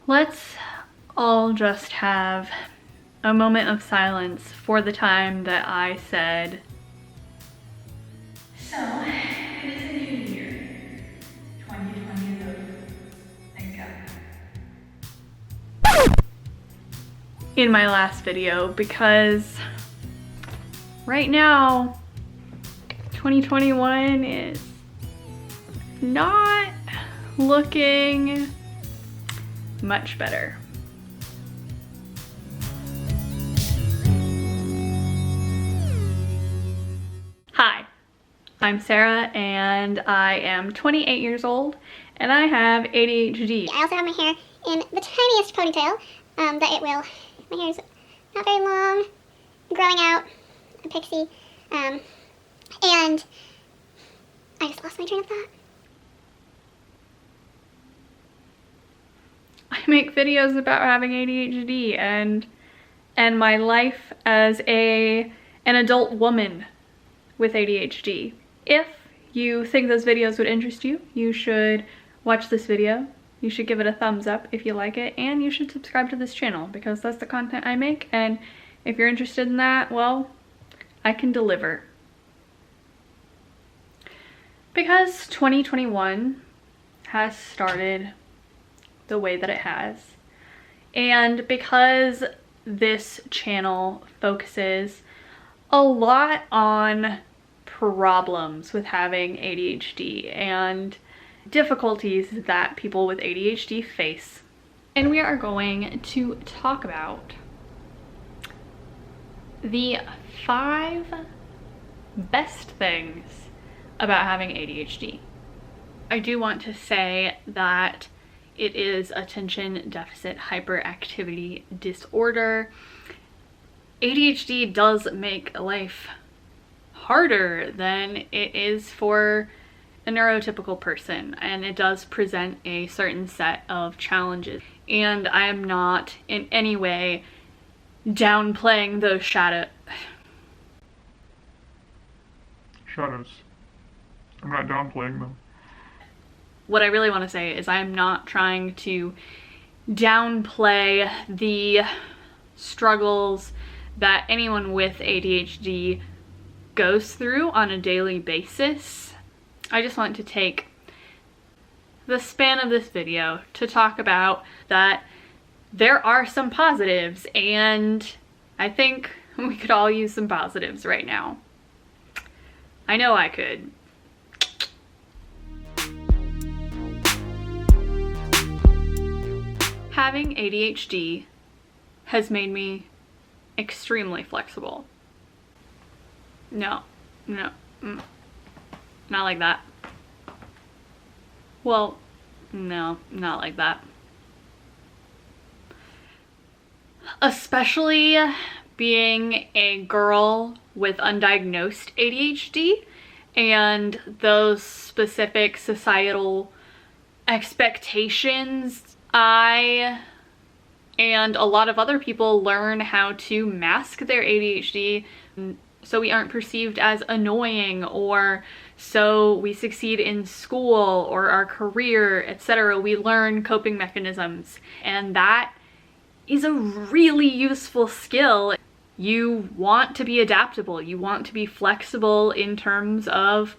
Let's all just have a moment of silence for the time that I said, so it is a new year. 2020 is over. Thank God. In my last video, because right now 2021 is not looking much better. Hi, I'm Sarah and I am 28 years old and I have ADHD. I also have my hair in the tiniest ponytail my hair's not very long, growing out, a pixie, and I just lost my train of thought. I make videos about having ADHD and my life as an adult woman with ADHD. If you think those videos would interest you, you should watch this video. You should give it a thumbs up if you like it, and you should subscribe to this channel because that's the content I make, and if you're interested in that, well, I can deliver. Because 2021 has started the way that it has, and because this channel focuses a lot on problems with having ADHD and difficulties that people with ADHD face, and we are going to talk about the 5 best things about having ADHD. I do want to say that it is attention deficit hyperactivity disorder. ADHD does make life harder than it is for a neurotypical person, and it does present a certain set of challenges. And I am not in any way downplaying those shadows. I'm not downplaying them. What I really want to say is I am not trying to downplay the struggles that anyone with ADHD goes through on a daily basis. I just want to take the span of this video to talk about that there are some positives, and I think we could all use some positives right now. I know I could. Having ADHD has made me extremely flexible. No, not like that. Well, no, not like that. Especially being a girl with undiagnosed ADHD and those specific societal expectations. I and a lot of other people learn how to mask their ADHD so we aren't perceived as annoying, or so we succeed in school or our career, etc. We learn coping mechanisms, and that is a really useful skill. You want to be adaptable, you want to be flexible in terms of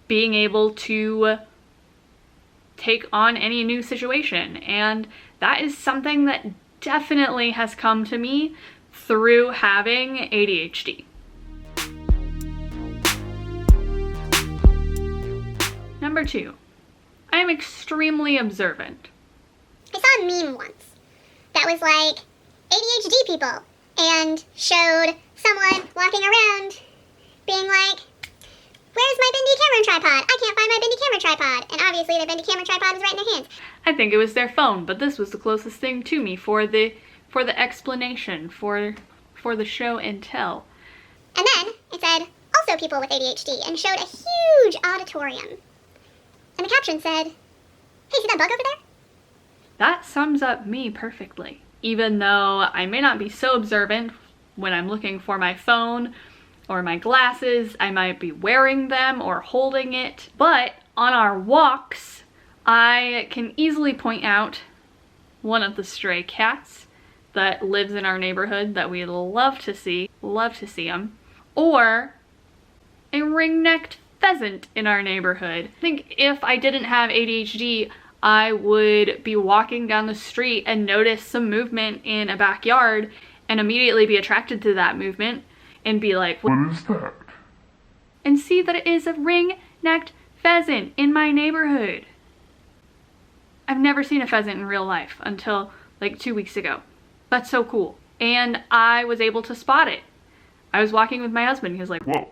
being able to take on any new situation, and that is something that definitely has come to me through having ADHD. Number 2, I am extremely observant. I saw a meme once that was like ADHD people and showed someone walking around being like, where's my bendy camera tripod? I can't find my bendy camera tripod. And obviously the bendy camera tripod was right in their hands. I think it was their phone, but this was the closest thing to me for the explanation, for the show and tell. And then it said, also people with ADHD, and showed a huge auditorium. And the caption said, hey, see that bug over there? That sums up me perfectly. Even though I may not be so observant when I'm looking for my phone or my glasses, I might be wearing them or holding it, but on our walks, I can easily point out one of the stray cats that lives in our neighborhood that we love to see them, or a ring-necked pheasant in our neighborhood. I think if I didn't have ADHD, I would be walking down the street and notice some movement in a backyard and immediately be attracted to that movement and be like, What is that? and see that it is a ring-necked pheasant in my neighborhood. I've never seen a pheasant in real life until like 2 weeks ago. That's so cool. And I was able to spot it. I was walking with my husband. He was like, Whoa.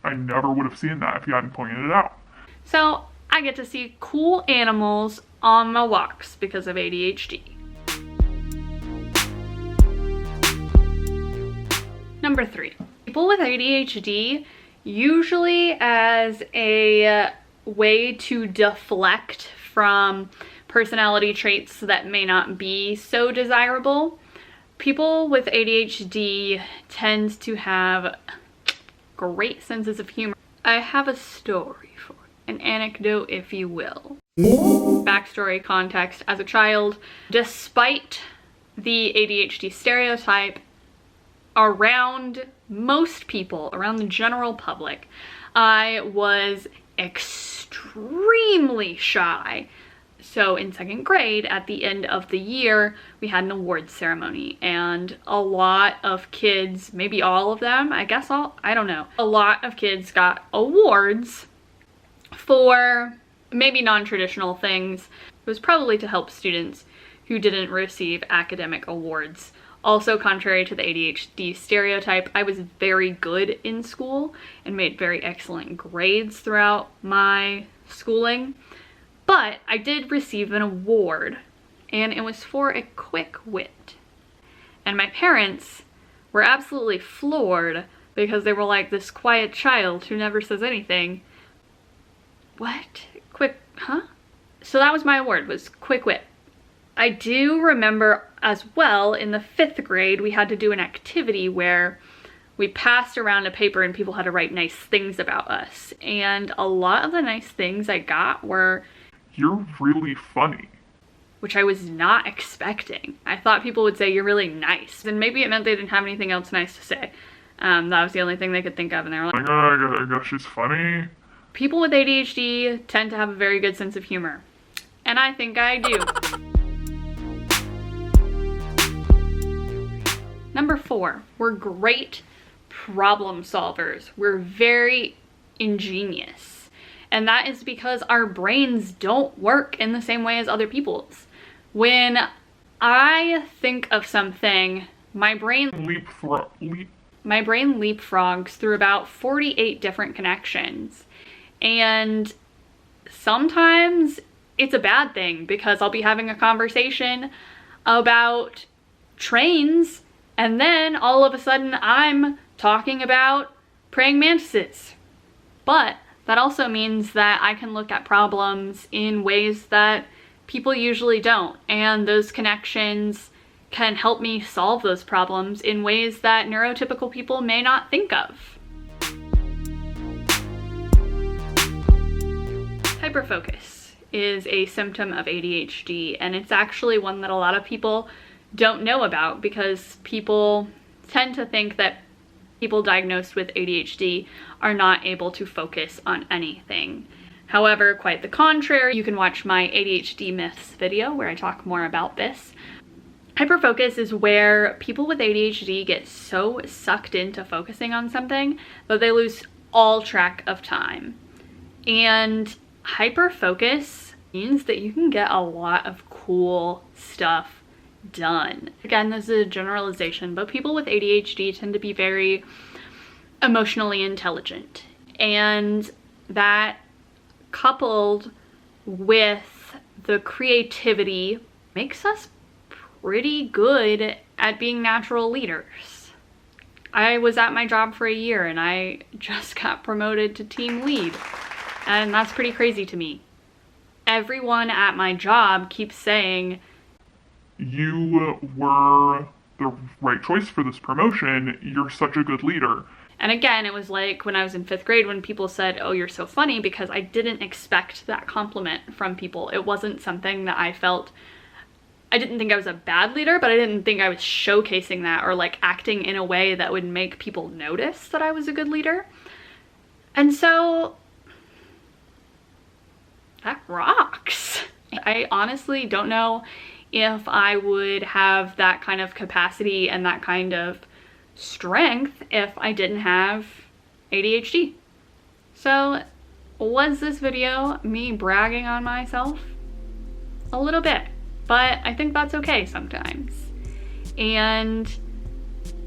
I never would have seen that if you hadn't pointed it out. so I get to see cool animals on my walks because of ADHD. Number 3, people with ADHD, usually as a way to deflect from personality traits that may not be so desirable, people with ADHD tend to have great senses of humor. I have a story for you, an anecdote if you will. Backstory context: as a child, despite the ADHD stereotype around most people, around the general public, I was extremely shy. So in 2nd grade, at the end of the year, we had an awards ceremony, and a lot of kids, maybe all of them, I don't know, a lot of kids got awards for maybe non-traditional things. It was probably to help students who didn't receive academic awards. Also, contrary to the ADHD stereotype, I was very good in school and made very excellent grades throughout my schooling. But I did receive an award, and it was for a quick wit. And my parents were absolutely floored because they were like, this quiet child who never says anything. What? Quick, huh? So that was my award, was quick wit. I do remember as well, in the 5th grade, we had to do an activity where we passed around a paper and people had to write nice things about us. And a lot of the nice things I got were, You're really funny. which I was not expecting. I thought people would say, you're really nice. And maybe it meant they didn't have anything else nice to say. That was the only thing they could think of, and they were like, Like, oh, I guess she's funny. people with ADHD tend to have a very good sense of humor. And I think I do. Number 4, we're great problem solvers. We're very ingenious. And that is because our brains don't work in the same way as other people's. When I think of something, my brain leapfrogs through about 48 different connections. And sometimes it's a bad thing because I'll be having a conversation about trains, and then all of a sudden I'm talking about praying mantises. But that also means that I can look at problems in ways that people usually don't, and those connections can help me solve those problems in ways that neurotypical people may not think of. Hyperfocus is a symptom of ADHD, and it's actually one that a lot of people don't know about because people tend to think that people diagnosed with ADHD are not able to focus on anything. However, quite the contrary. You can watch my ADHD myths video where I talk more about this. Hyperfocus is where people with ADHD get so sucked into focusing on something that they lose all track of time. And hyperfocus means that you can get a lot of cool stuff done. Again, this is a generalization, but people with ADHD tend to be very emotionally intelligent, and that coupled with the creativity makes us pretty good at being natural leaders. I was at my job for a year and I just got promoted to team lead, and that's pretty crazy to me. Everyone at my job keeps saying, You were the right choice for this promotion. You're such a good leader. and again, it was like when I was in 5th grade when people said, oh, you're so funny, because I didn't expect that compliment from people. It wasn't something that I felt I didn't think I was a bad leader, but I didn't think I was showcasing that or like acting in a way that would make people notice that I was a good leader. And so that rocks. I honestly don't know if I would have that kind of capacity and that kind of strength if I didn't have ADHD. So was this video me bragging on myself? A little bit, but I think that's okay sometimes. And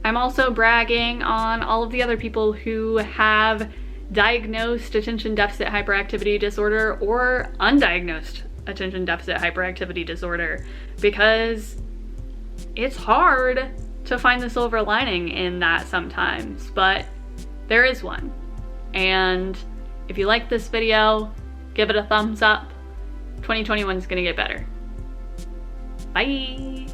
I'm also bragging on all of the other people who have diagnosed attention deficit hyperactivity disorder or undiagnosed attention deficit hyperactivity disorder, because it's hard to find the silver lining in that sometimes, but there is one. And if you like this video, give it a thumbs up. 2021 is gonna get better. Bye.